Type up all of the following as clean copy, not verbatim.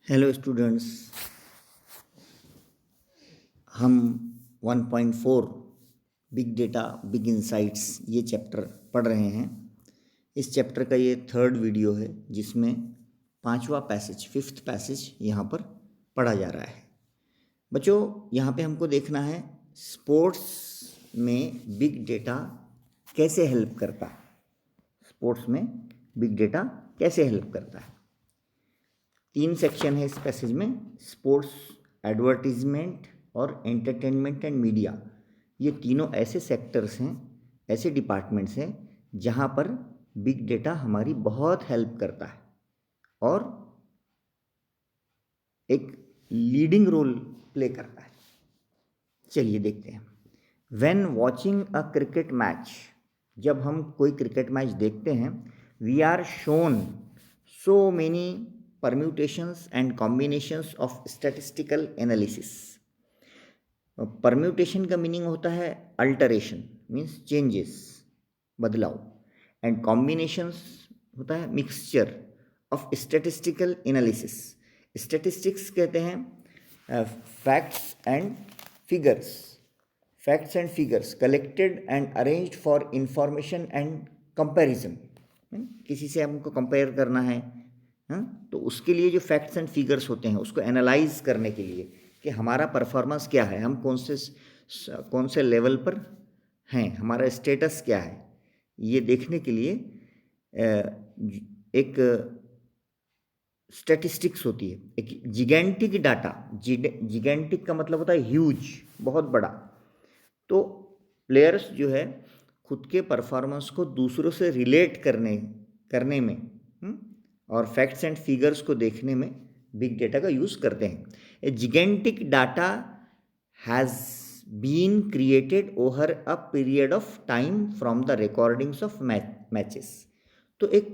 Hello students, हम 1.4 big data big insights ये chapter पढ़ रहे हैं। इस चैप्टर का ये थर्ड वीडियो है जिसमें फिफ्थ पैसेज यहाँ पर पढ़ा जा रहा है। बच्चों, यहाँ पे हमको देखना है स्पोर्ट्स में बिग डेटा कैसे हेल्प करता है। स्पोर्ट्स में बिग डेटा कैसे हेल्प करता है। 3 सेक्शन है इस पैसेज में, स्पोर्ट्स, एडवर्टीजमेंट और एंटरटेनमेंट एंड मीडिया। ये तीनों ऐसे सेक्टर्स हैं, ऐसे डिपार्टमेंट्स हैं जहाँ पर बिग डेटा हमारी बहुत हेल्प करता है और एक लीडिंग रोल प्ले करता है। चलिए देखते हैं। When watching a cricket match, जब हम कोई क्रिकेट मैच देखते हैं, we are shown so many permutations and combinations of statistical analysis. Permutation का मीनिंग होता है अल्टरेशन, मीन्स चेंजेस, बदलाव, एंड कॉम्बिनेशंस होता है mixture of statistical analysis. Statistics कहते हैं facts and figures collected and arranged for information and comparison. किसी से हमको कंपेयर करना है, तो उसके लिए जो फैक्ट्स एंड फिगर्स होते हैं उसको एनालाइज करने के लिए कि हमारा परफॉर्मेंस क्या है, हम कौन से लेवल पर हैं, हमारा स्टेटस क्या है, ये देखने के लिए एक स्टैटिस्टिक्स होती है, एक जिगेंटिक डाटा। जिगेंटिक का मतलब होता है ह्यूज, बहुत बड़ा। तो प्लेयर्स जो है खुद के परफॉर्मेंस को दूसरों से रिलेट करने में और फैक्ट्स एंड फिगर्स को देखने में बिग डेटा का यूज़ करते हैं। A gigantic data has been created over a period of time from the recordings of matches. तो एक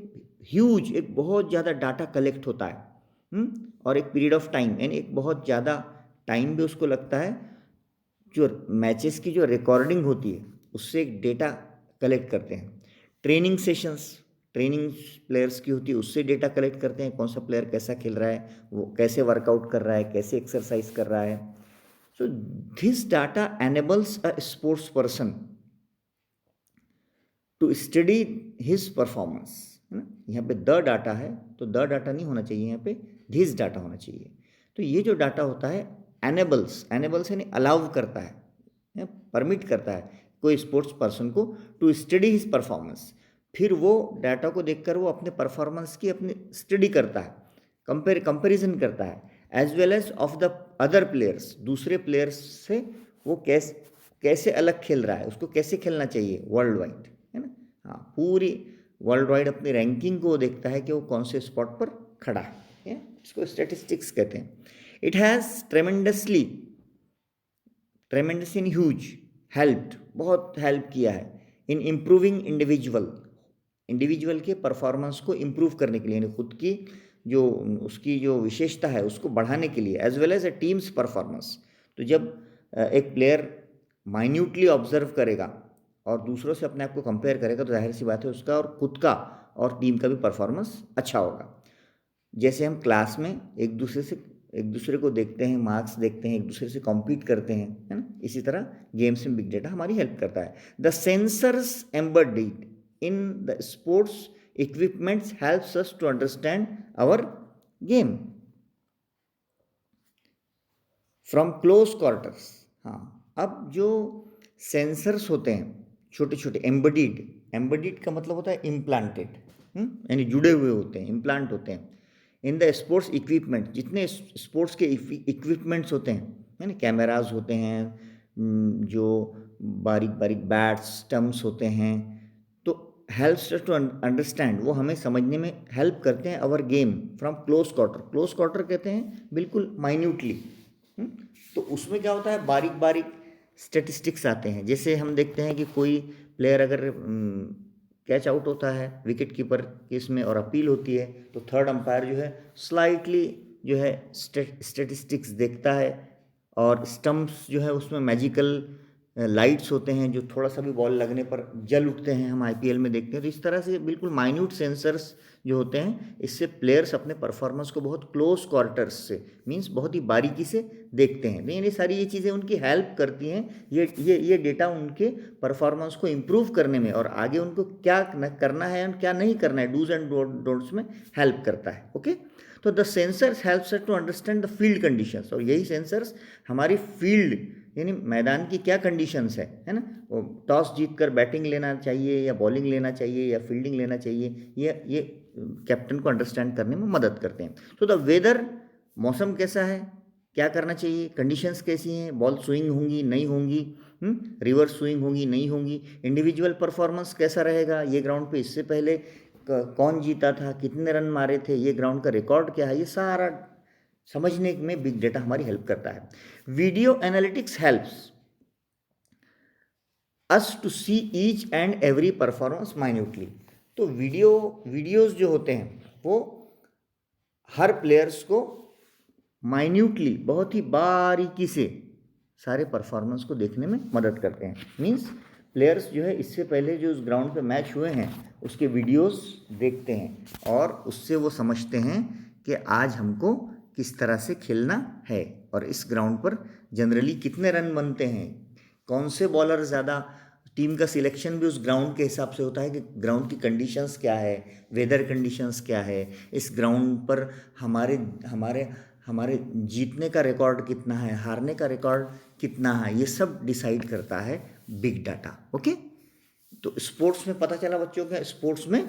ह्यूज, एक बहुत ज़्यादा डाटा कलेक्ट होता है और एक पीरियड ऑफ टाइम, यानी एक बहुत ज़्यादा टाइम भी उसको लगता है। जो मैचेस की जो रिकॉर्डिंग होती है उससे एक डेटा कलेक्ट करते हैं। ट्रेनिंग सेशंस, ट्रेनिंग प्लेयर्स की होती है, उससे डेटा कलेक्ट करते हैं, कौन सा प्लेयर कैसा खेल रहा है, वो कैसे वर्कआउट कर रहा है, कैसे एक्सरसाइज कर रहा है। So this data enables a sports person to study his performance, है ना। यहाँ पे द डाटा है तो द डाटा नहीं होना चाहिए, यहाँ पे धिस डाटा होना चाहिए। तो ये जो डाटा होता है एनेबल्स यानी अलाउ करता है, परमिट करता है कोई स्पोर्ट्स पर्सन को टू स्टडी हिज परफॉर्मेंस। फिर वो डाटा को देखकर वो अपने परफॉर्मेंस की अपनी स्टडी करता है, कंपेरिजन करता है, as well as of the other players, दूसरे प्लेयर्स से वो कैसे अलग खेल रहा है, उसको कैसे खेलना चाहिए वर्ल्ड वाइड, है ना। हाँ, पूरी वर्ल्ड वाइड अपनी रैंकिंग को देखता है कि वो कौन से स्पॉट पर खड़ा है। इसको स्टैटिस्टिक्स कहते हैं। It has ट्रेमेंडस in huge helped, बहुत हेल्प किया है इन इम्प्रूविंग इंडिविजुअल के परफॉर्मेंस को इम्प्रूव करने के लिए, यानी खुद की जो उसकी जो विशेषता है उसको बढ़ाने के लिए, as well as a team's performance. तो जब एक प्लेयर माइन्यूटली ऑब्जर्व करेगा और दूसरों से अपने आप को कंपेयर करेगा तो जाहिर सी बात है उसका और खुद का और टीम का भी परफॉर्मेंस अच्छा होगा। जैसे हम क्लास में एक दूसरे को देखते हैं, मार्क्स देखते हैं, एक दूसरे से कॉम्पीट करते हैं, है ना। इसी तरह गेम्स में बिग डेटा हमारी हेल्प करता है। The sensors embedded in the sports equipments helps us to understand our game from close quarters. हाँ, अब जो सेंसर्स होते हैं छोटे छोटे, एम्बेडेड का मतलब होता है इम्प्लांटेड, यानी जुड़े हुए होते हैं, इम्प्लांट होते हैं इन द स्पोर्ट्स इक्विपमेंट। जितने स्पोर्ट्स के इक्विपमेंट्स होते हैं, है ना, कैमराज होते हैं, जो बारीक बारीक बैट्स स्टम्प्स होते हैं, तो हेल्प्स टू अंडरस्टैंड, वो हमें समझने में हेल्प करते हैं अवर गेम फ्रॉम क्लोज क्वार्टर कहते हैं बिल्कुल माइन्यूटली। तो उसमें क्या होता है, बारीक बारीक स्टेटिस्टिक्स आते हैं। जैसे हम देखते हैं कि कोई प्लेयर अगर कैच आउट होता है विकेट कीपर के इसमें और अपील होती है, तो थर्ड अंपायर जो है स्लाइटली जो है स्टेटिस्टिक्स देखता है, और स्टम्प्स जो है उसमें मैजिकल लाइट्स होते हैं जो थोड़ा सा भी बॉल लगने पर जल उठते हैं, हम आईपीएल में देखते हैं। तो इस तरह से बिल्कुल माइन्यूट सेंसर्स जो होते हैं, इससे प्लेयर्स अपने परफॉर्मेंस को बहुत क्लोज क्वार्टर्स से, मींस बहुत ही बारीकी से देखते हैं। तो ये सारी ये चीज़ें उनकी हेल्प करती हैं, ये डेटा उनके परफॉर्मेंस को इम्प्रूव करने में और आगे उनको क्या करना है और क्या नहीं करना है, डूज एंड डोंट्स में हेल्प करता है। ओके, तो the sensors helps to understand the field conditions, और यही सेंसर्स हमारी फील्ड यानी मैदान की क्या कंडीशंस है ना, टॉस जीत कर बैटिंग लेना चाहिए या बॉलिंग लेना चाहिए या फील्डिंग लेना चाहिए, ये कैप्टन को अंडरस्टैंड करने में मदद करते हैं। तो द वेदर, मौसम कैसा है, क्या करना चाहिए, कंडीशंस कैसी हैं, बॉल स्विंग होंगी नहीं होंगी, रिवर्स स्विंग होंगी नहीं होंगी, इंडिविजुअल परफॉर्मेंस कैसा रहेगा, ये ग्राउंड पे इससे पहले कौन जीता था, कितने रन मारे थे, ये ग्राउंड का रिकॉर्ड क्या है, ये सारा समझने में बिग डेटा हमारी हेल्प करता है। Video analytics helps us to see each and every performance minutely. तो वीडियोस जो होते हैं वो हर प्लेयर्स को माइन्यूटली, बहुत ही बारीकी से सारे परफॉर्मेंस को देखने में मदद करते हैं। मींस प्लेयर्स जो है इससे पहले जो उस ग्राउंड पे मैच हुए हैं उसके वीडियोस देखते हैं और उससे वो समझते हैं कि आज हमको किस तरह से खेलना है और इस ग्राउंड पर जनरली कितने रन बनते हैं, कौन से बॉलर ज़्यादा, टीम का सिलेक्शन भी उस ग्राउंड के हिसाब से होता है कि ग्राउंड की कंडीशंस क्या है, वेदर कंडीशंस क्या है, इस ग्राउंड पर हमारे हमारे हमारे जीतने का रिकॉर्ड कितना है, हारने का रिकॉर्ड कितना है, ये सब डिसाइड करता है बिग डाटा। ओके, तो स्पोर्ट्स में पता चला बच्चों के, स्पोर्ट्स में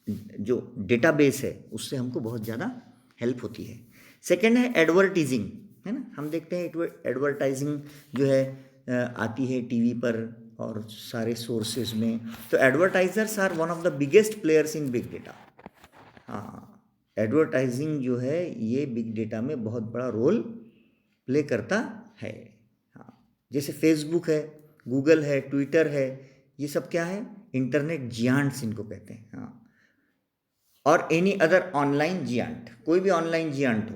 जो डेटाबेस है उससे हमको बहुत ज़्यादा हेल्प होती है। सेकेंड है एडवर्टीजिंग, है ना, हम देखते हैं एडवर्टाइजिंग जो है आती है टीवी पर और सारे सोर्सेज में। तो advertisers are one of the biggest players in big data. हाँ, एडवर्टाइजिंग जो है ये बिग डेटा में बहुत बड़ा रोल प्ले करता है। हाँ, जैसे फेसबुक है, गूगल है, ट्विटर है, ये सब क्या है, इंटरनेट जियांट्स इनको कहते हैं। हाँ, और एनी अदर ऑनलाइन जियांट, कोई भी ऑनलाइन जियांट हो,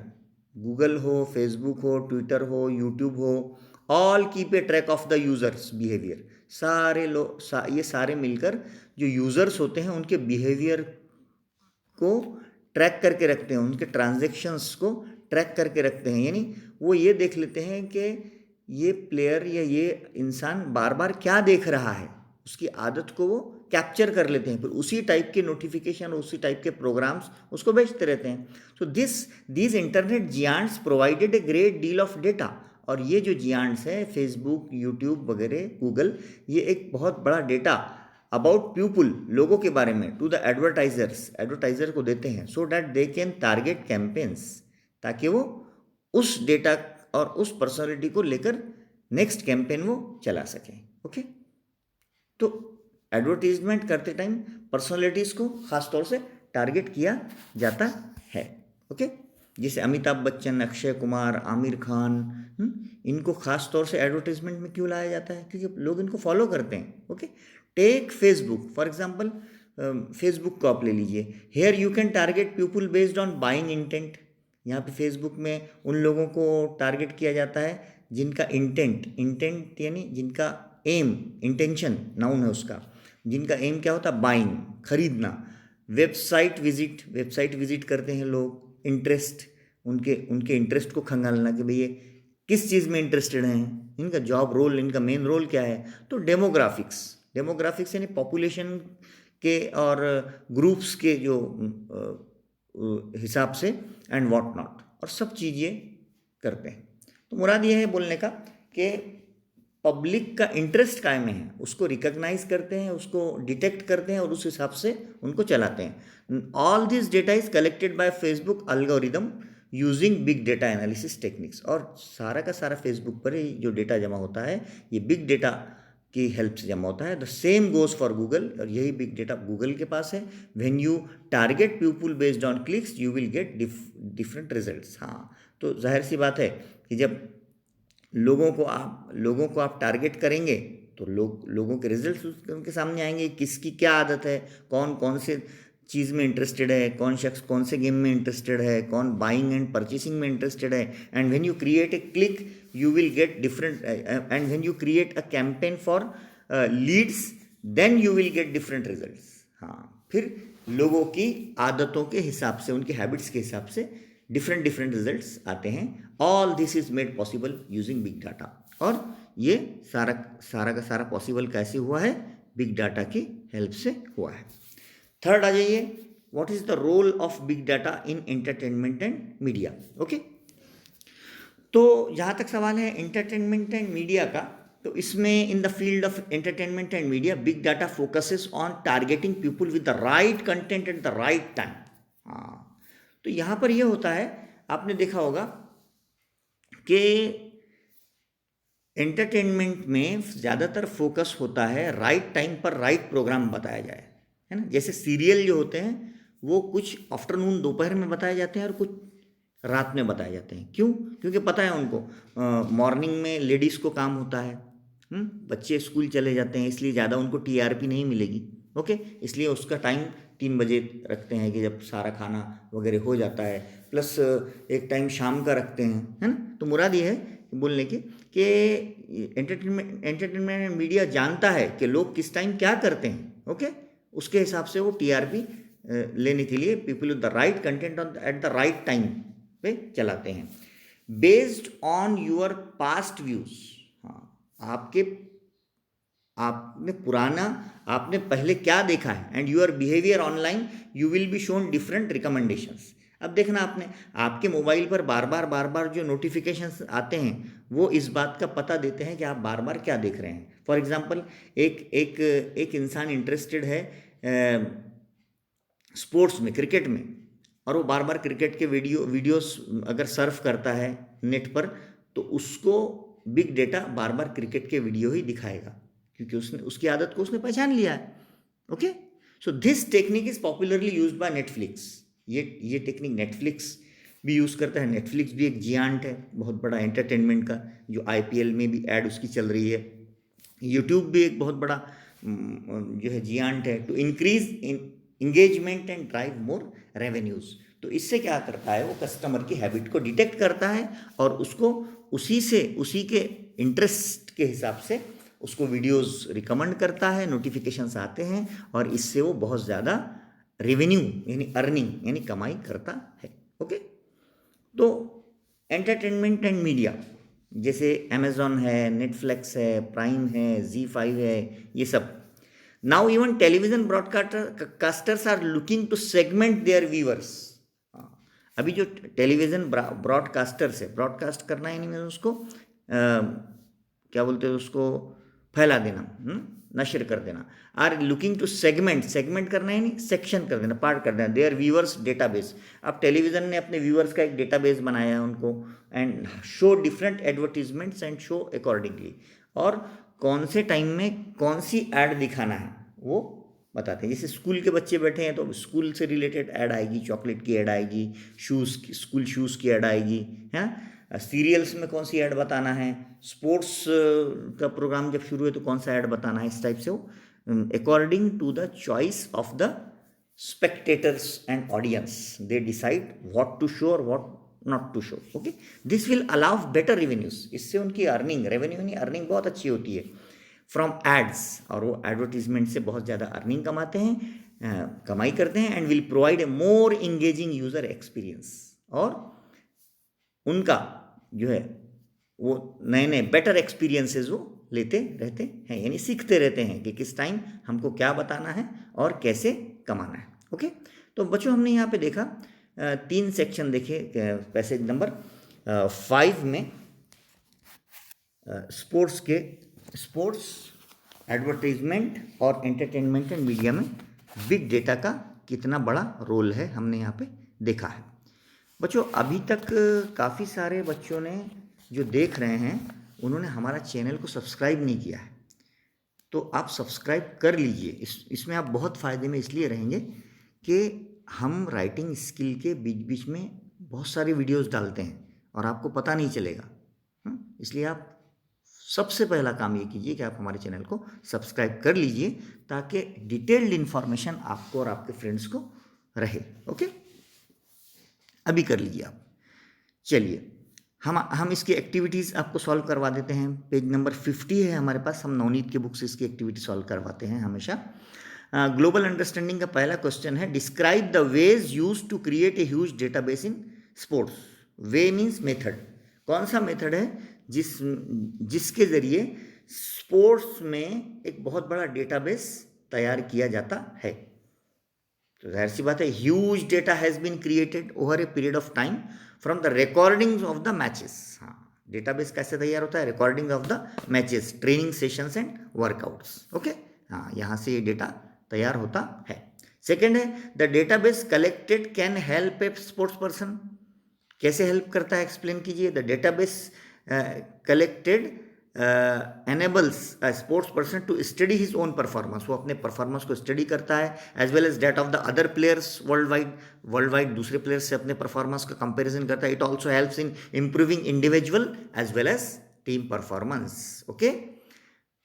गूगल हो, फेसबुक हो, ट्विटर हो, यूट्यूब हो, all keep a track of the users behaviour. सारे लोग ये सारे मिलकर जो यूज़र्स होते हैं उनके बिहेवियर को ट्रैक करके रखते हैं, उनके ट्रांजैक्शंस को ट्रैक करके रखते हैं। यानी वो ये देख लेते हैं कि ये प्लेयर या ये इंसान बार बार क्या देख रहा है, उसकी आदत को वो कैप्चर कर लेते हैं, फिर उसी टाइप के नोटिफिकेशन, उसी टाइप के प्रोग्राम्स उसको भेजते रहते हैं। So these internet giants provided a great deal of data. और ये जो जियांट्स है, फेसबुक, यूट्यूब वगैरह, गूगल, ये एक बहुत बड़ा डेटा अबाउट पीपल, लोगों के बारे में, टू द एडवर्टाइजर को देते हैं, so that they can target campaigns, ताकि वो उस डेटा और उस पर्सनालिटी को लेकर नेक्स्ट कैंपेन वो चला सकें। ओके, तो एडवर्टीजमेंट करते टाइम पर्सनालिटीज़ को खास तौर से टारगेट किया जाता है। ओके, जैसे अमिताभ बच्चन, अक्षय कुमार, आमिर खान, इनको खास तौर से एडवर्टीजमेंट में क्यों लाया जाता है, क्योंकि लोग इनको फॉलो करते हैं। Okay, take Facebook for example, Facebook को आप ले लीजिए, here you can target people based on buying intent. यहाँ पे फेसबुक में उन लोगों को टारगेट किया जाता है जिनका इंटेंट यानी जिनका एम, इंटेंशन नाउन है उसका, जिनका एम क्या होता है, बाइंग, खरीदना। वेबसाइट विजिट करते हैं लोग, इंटरेस्ट, उनके इंटरेस्ट को खंगालना कि भई ये किस चीज़ में इंटरेस्टेड हैं, इनका जॉब रोल, इनका मेन रोल क्या है। तो डेमोग्राफिक्स यानी पॉपुलेशन के और ग्रुप्स के जो हिसाब से एंड व्हाट नॉट, और सब चीज़ें करते हैं। तो मुराद ये है बोलने का कि पब्लिक का इंटरेस्ट काय में है उसको रिकॉग्नाइज करते हैं, उसको डिटेक्ट करते हैं और उस हिसाब से उनको चलाते हैं। All this data is collected by Facebook algorithm using big data analysis techniques. और सारा का सारा फेसबुक पर ही जो डेटा जमा होता है ये बिग डेटा की हेल्प से जमा होता है। The same goes for Google, और यही बिग डेटा गूगल के पास है। When you target people based on clicks you will get different results. हाँ, तो जाहिर सी बात है कि जब लोगों को आप टारगेट करेंगे तो लोगों के रिजल्ट्स उनके सामने आएंगे, किसकी क्या आदत है, कौन से चीज़ में इंटरेस्टेड है, कौन शख्स कौन से गेम में इंटरेस्टेड है, कौन बाइंग एंड परचेसिंग में इंटरेस्टेड है। And when you create a click you will get different, and when you create a campaign for leads then you will get different results. हाँ, फिर लोगों की आदतों के हिसाब से, उनके हैबिट्स के हिसाब से डिफरेंट डिफरेंट रिजल्ट्स आते हैं। All this is made possible using big data. और ये सारा सारा का सारा पॉसिबल कैसे हुआ है? बिग डाटा की हेल्प से हुआ है। थर्ड आ जाइए, what is the role of big data in entertainment and media. Okay, तो जहाँ तक सवाल है एंटरटेनमेंट एंड मीडिया का, तो इसमें in the field of entertainment and media big data focuses on targeting people with the right content at the right time. हाँ, तो यहाँ पर यह होता है, आपने देखा होगा कि एंटरटेनमेंट में ज़्यादातर फोकस होता है राइट टाइम पर राइट प्रोग्राम बताया जाए, है ना। जैसे सीरियल जो होते हैं वो कुछ आफ्टरनून दोपहर में बताए जाते हैं और कुछ रात में बताए जाते हैं। क्यों? क्योंकि पता है उनको मॉर्निंग में लेडीज़ को काम होता है, बच्चे स्कूल चले जाते हैं, इसलिए ज़्यादा उनको टीआरपी नहीं मिलेगी। ओके, इसलिए उसका टाइम 3 बजे रखते हैं कि जब सारा खाना वगैरह हो जाता है, प्लस एक टाइम शाम का रखते हैं, है ना। तो मुराद ये है बोलने की कि एंटरटेनमेंट मीडिया जानता है कि लोग किस टाइम क्या करते हैं। ओके, उसके हिसाब से वो टीआरपी लेने के लिए people with the right content at the right time पे चलाते हैं, based on your past views. हाँ, आपने पहले क्या देखा है, and your behaviour online you will be shown different recommendations. अब देखना, आपके मोबाइल पर बार बार जो नोटिफिकेशंस आते हैं वो इस बात का पता देते हैं कि आप बार बार क्या देख रहे हैं। फॉर एग्जांपल, एक इंसान इंटरेस्टेड है स्पोर्ट्स में, क्रिकेट में, और वो बार बार क्रिकेट के वीडियोस अगर सर्फ करता है नेट पर, तो उसको बिग डेटा बार बार क्रिकेट के वीडियो ही दिखाएगा, क्योंकि उसकी आदत को उसने पहचान लिया है। Okay, so this technique is popularly used by Netflix. ये टेक्निक नेटफ्लिक्स भी यूज़ करता है। नेटफ्लिक्स भी एक जियांट है बहुत बड़ा एंटरटेनमेंट का, जो आईपीएल में भी ऐड उसकी चल रही है। यूट्यूब भी एक बहुत बड़ा जो है जियांट है, to increase engagement and drive more revenues. तो इससे क्या करता है, वो कस्टमर की हैबिट को डिटेक्ट करता है और उसको उसी के इंटरेस्ट के हिसाब से उसको वीडियोस रिकमेंड करता है, नोटिफिकेशंस आते हैं, और इससे वो बहुत ज़्यादा रेवेन्यू यानी अर्निंग यानी कमाई करता है। ओके, तो एंटरटेनमेंट एंड मीडिया जैसे अमेजॉन है, नेटफ्लिक्स है, प्राइम है, Z5 है, ये सब। Now even television broadcasters are looking to segment their viewers. अभी जो टेलीविजन ब्रॉडकास्टर्स है, ब्रॉडकास्ट करना है नहीं, उसको क्या बोलते हैं, उसको फैला देना, नशर कर देना। आर लुकिंग टू सेगमेंट करना है नहीं, सेक्शन कर देना, पार्ट कर देना देयर व्यूअर्स डेटाबेस। अब टेलीविज़न ने अपने व्यूअर्स का एक डेटाबेस बनाया है उनको, and show different advertisements and show accordingly. और कौन से टाइम में कौन सी ऐड दिखाना है वो बताते हैं। जैसे स्कूल के बच्चे बैठे हैं तो स्कूल से रिलेटेड ऐड आएगी, चॉकलेट की ऐड आएगी, शूज़ की, स्कूल शूज़ की ऐड आएगी, है। सीरियल्स में कौन सी ऐड बताना है, स्पोर्ट्स का प्रोग्राम जब शुरू है तो कौन सा ऐड बताना है, इस टाइप से वो according to the choice of the spectators and audience they decide what to show और what not to show. Okay, this will allow better revenues. इससे उनकी रेवेन्यू यानी अर्निंग बहुत अच्छी होती है फ्रॉम एड्स, और वो एडवर्टीजमेंट से बहुत ज़्यादा अर्निंग कमाते हैं, कमाई करते हैं, and will provide a more engaging user experience. और उनका जो है वो नए नए बेटर एक्सपीरियंसेस वो लेते रहते हैं, यानी सीखते रहते हैं कि किस टाइम हमको क्या बताना है और कैसे कमाना है। ओके, तो बच्चों हमने यहाँ पे देखा 3 सेक्शन देखे पैसेज नंबर 5 में, स्पोर्ट्स, एडवर्टाइजमेंट और एंटरटेनमेंट एंड मीडिया में बिग डेटा का कितना बड़ा रोल है हमने यहाँ पे देखा है। बच्चों अभी तक काफ़ी सारे बच्चों ने जो देख रहे हैं उन्होंने हमारा चैनल को सब्सक्राइब नहीं किया है, तो आप सब्सक्राइब कर लीजिए। इसमें आप बहुत फ़ायदे में इसलिए रहेंगे कि हम राइटिंग स्किल के बीच बीच में बहुत सारे वीडियोस डालते हैं और आपको पता नहीं चलेगा। इसलिए आप सबसे पहला काम ये कीजिए कि आप हमारे चैनल को सब्सक्राइब कर लीजिए, ताकि डिटेल्ड इन्फॉर्मेशन आपको और आपके फ्रेंड्स को रहे। ओके, अभी कर लीजिए आप। चलिए हम इसकी एक्टिविटीज़ आपको सॉल्व करवा देते हैं। पेज नंबर 50 है हमारे पास, हम नवनीत के बुक से इसकी एक्टिविटी सॉल्व करवाते हैं हमेशा। ग्लोबल अंडरस्टैंडिंग का पहला क्वेश्चन है, describe the ways used to create a huge database in sports. Way means method, कौन सा मेथड है जिसके जरिए स्पोर्ट्स में एक बहुत बड़ा डेटाबेस तैयार किया जाता है। तो जाहिर सी बात है, huge data has been created over a period of time from the recordings of the matches. हाँ, डेटाबेस कैसे तैयार होता है? Recording of the matches, training sessions and workouts. Okay, हाँ, यहाँ से ये डेटा तैयार होता है। सेकेंड है, the database collected can help A sports person. कैसे हेल्प करता है, एक्सप्लेन कीजिए। The database collected enables a sports person to study his own performance। वो अपने परफॉर्मेंस को स्टडी करता है, as well as data of the other players world wide दूसरे प्लेयर्स से अपने परफॉर्मेंस का कंपैरिजन करता है। It also helps in improving individual as well as team performance. Okay,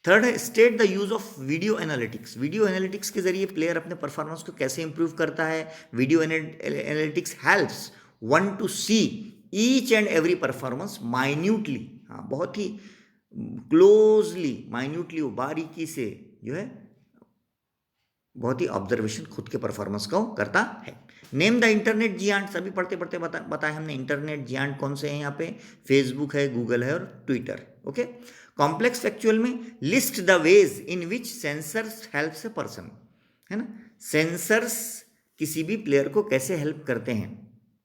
third है, state the use of video analytics. Video analytics के जरिए player अपने परफॉर्मेंस को कैसे इंप्रूव करता है? Video analytics helps one two see each and every performance minutely. हाँ, बहुत ही क्लोजली, माइन्यूटली, बारीकी से जो है बहुत ही ऑब्जर्वेशन खुद के परफॉर्मेंस को करता है। Name the internet giants. अभी पढ़ते पढ़ते बताया हमने इंटरनेट जियांट कौन से हैं यहाँ पे। फेसबुक है, गूगल है और ट्विटर। ओके, कॉम्प्लेक्स फैक्चुअल में list the ways in which sensors helps a person, है ना। सेंसर्स किसी भी प्लेयर को कैसे हेल्प करते हैं?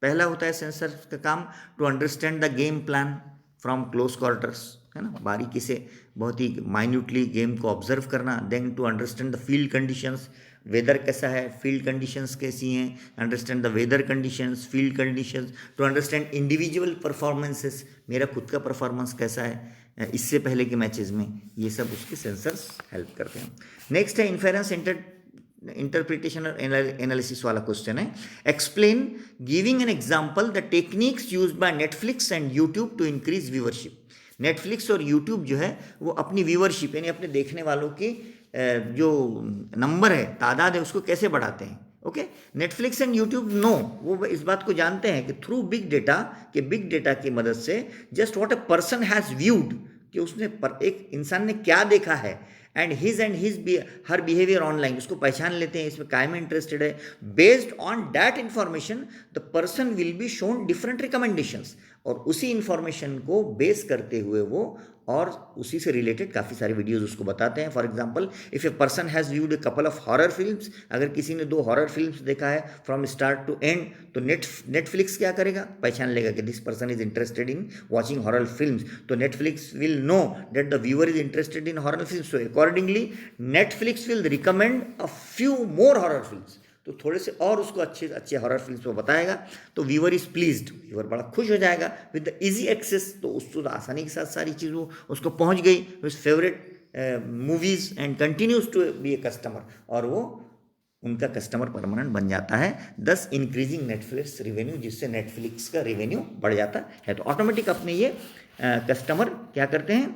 पहला होता है सेंसर्स का काम to understand the game plan from close quarters, है ना, बारीकी से बहुत ही माइन्यूटली गेम को ऑब्जर्व करना। Then to understand the field conditions, weather कैसा है, फील्ड कंडीशंस कैसी हैं, understand the weather conditions, field conditions. To understand individual performances, मेरा खुद का परफॉर्मेंस कैसा है इससे पहले के मैचेस में, ये सब उसके सेंसर्स हेल्प करते हैं। नेक्स्ट है इन्फेरेंस इंटरप्रिटेशन और एनालिसिस वाला क्वेश्चन है। Explain giving an example the techniques used by Netflix and YouTube to increase viewership. Netflix और यूट्यूब जो है वो अपनी व्यूअरशिप यानी अपने देखने वालों की जो नंबर है, तादाद है, उसको कैसे बढ़ाते हैं। Okay, Netflix and YouTube know, वो इस बात को जानते हैं कि थ्रू बिग डेटा की मदद से just what a person has viewed, कि उसने एक इंसान ने क्या देखा है, and his her behaviour online, उसको पहचान लेते हैं, इसमें काय में इंटरेस्टेड है। Based on that information the person will be shown different recommendations, और उसी इंफॉर्मेशन को बेस करते हुए वो और उसी से रिलेटेड काफ़ी सारे वीडियोज़ उसको बताते हैं। For example, if a person has viewed a couple of horror films, अगर किसी ने 2 हॉरर फिल्म्स देखा है फ्रॉम स्टार्ट टू एंड, तो नेटफ्लिक्स क्या करेगा? पहचान लेगा कि this person is interested in watching horror films, तो Netflix will know that the viewer is interested in horror films, so accordingly Netflix will recommend a few more horror films, तो थोड़े से और उसको अच्छे अच्छे हॉरर फिल्म्स को बताएगा, तो व्यूअर इज प्लीज्ड, व्यूअर बड़ा खुश हो जाएगा विद द इजी एक्सेस, तो उसको आसानी के साथ सारी चीज़ वो उसको पहुंच गई, his favourite movies, and continues to be a customer, और वो उनका कस्टमर परमानेंट बन जाता है, दस इंक्रीजिंग नेटफ्लिक्स रेवेन्यू, जिससे नेटफ्लिक्स का रेवेन्यू बढ़ जाता है। तो ऑटोमेटिक अपने ये कस्टमर क्या करते हैं?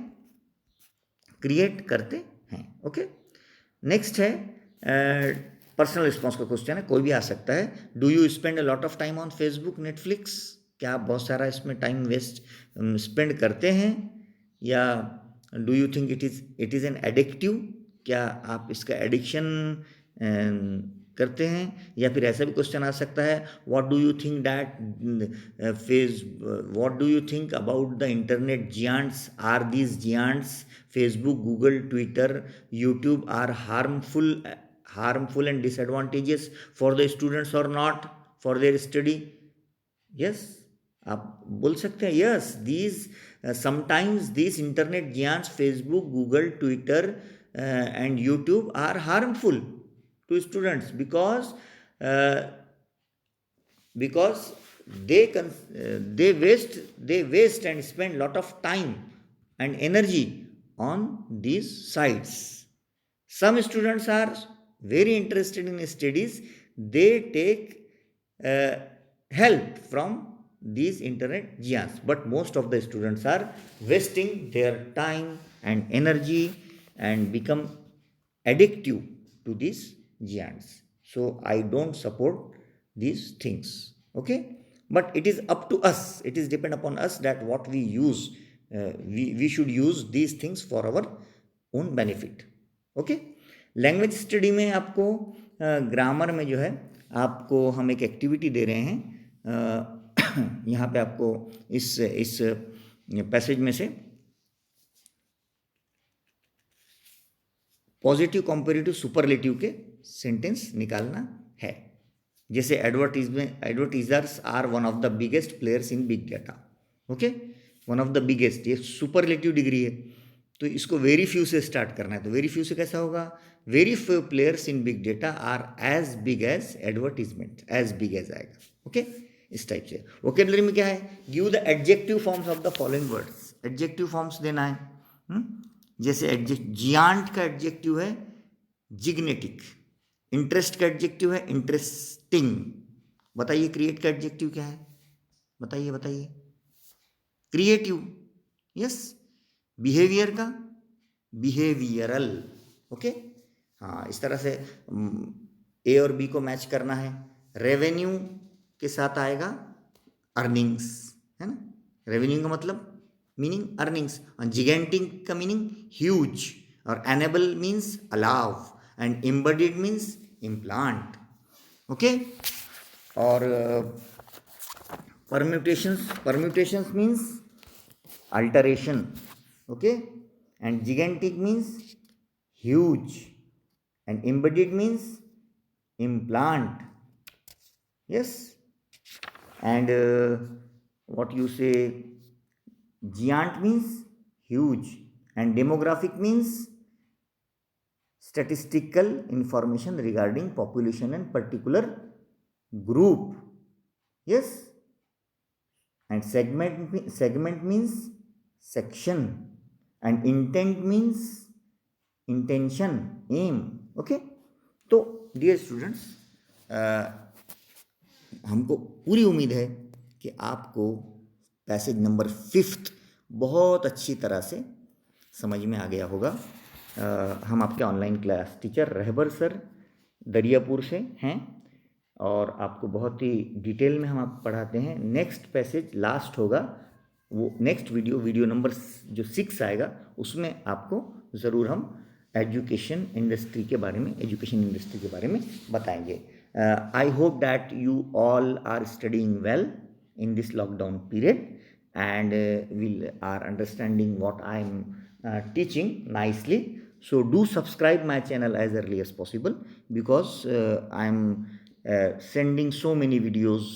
क्रिएट करते हैं। ओके, नेक्स्ट है पर्सनल रिस्पॉन्स का क्वेश्चन है, कोई भी आ सकता है। Do you spend a lot of time on Facebook, Netflix? क्या आप बहुत सारा इसमें टाइम वेस्ट स्पेंड करते हैं, या do you think it is an addictive? क्या आप इसका एडिक्शन करते हैं? या फिर ऐसा भी क्वेश्चन आ सकता है, what do you think what do you think about the internet giants? Are these giants Facebook, Google, Twitter, YouTube are harmful and disadvantageous for the students or not for their study? Yes, आप बोल सकते हैं yes, these sometimes these internet giants Facebook, Google, Twitter and YouTube are harmful to students because they waste and spend lot of time and energy on these sites. Some students are very interested in studies, they take help from these internet giants, but most of the students are wasting their time and energy and become addictive to these giants. So I don't support these things. Okay, but it is up to us, it is depend upon us that what we use, we should use these things for our own benefit. Okay, language study में आपको grammar में जो है आपको हम एक activity दे रहे हैं। यहाँ पे आपको इस पैसेज में से पॉजिटिव कंपेरेटिव सुपरलेटिव के सेंटेंस निकालना है। जैसे advertisers are one of the biggest players in big data. Okay, one of the biggest, ये सुपरलेटिव डिग्री है, तो इसको वेरी फ्यू से स्टार्ट करना है। तो वेरी फ्यू से कैसा होगा? Very few players in big data are as big as advertisement, as big as आएगा। ओके, इस टाइप से। वोकेबलरी में क्या है? Give the adjective forms of the following words, adjective forms देना है। जैसे जियांट का एडजेक्टिव है जिग्नेटिक, इंटरेस्ट का एडजेक्टिव है इंटरेस्टिंग। बताइए क्रिएट का एडजेक्टिव क्या है? बताइए। Creative, yes. बिहेवियर का बिहेवियरल। ओके, हाँ, इस तरह से ए और बी को मैच करना है। रेवेन्यू के साथ आएगा अर्निंग्स, है ना। रेवेन्यू का मतलब मीनिंग अर्निंग्स, और जिगेंटिंग का मीनिंग ह्यूज, और enable means allow, and embedded means implant. Okay, और permutations means alteration. Okay, and gigantic means huge, and embedded means implant. Yes, and what you say, giant means huge, and demographic means statistical information regarding population and particular group. Yes, and segment means section, and intent means intention, aim. Okay, तो dear students, हमको पूरी उम्मीद है कि आपको passage number 5 बहुत अच्छी तरह से समझ में आ गया होगा। हम आपके online class teacher Rahbar sir Dariyapur से हैं, और आपको बहुत ही डिटेल में हम आप पढ़ाते हैं। नेक्स्ट पैसेज लास्ट होगा, वो नेक्स्ट वीडियो नंबर जो 6 आएगा, उसमें आपको ज़रूर हम एजुकेशन इंडस्ट्री के बारे में बताएंगे। I hope that you all are studying well in this lockdown period, and will are understanding what I am teaching nicely. So do subscribe my channel as early as possible, because I am sending so many videos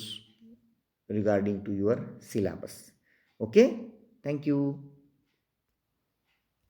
regarding to your syllabus. Okay, thank you.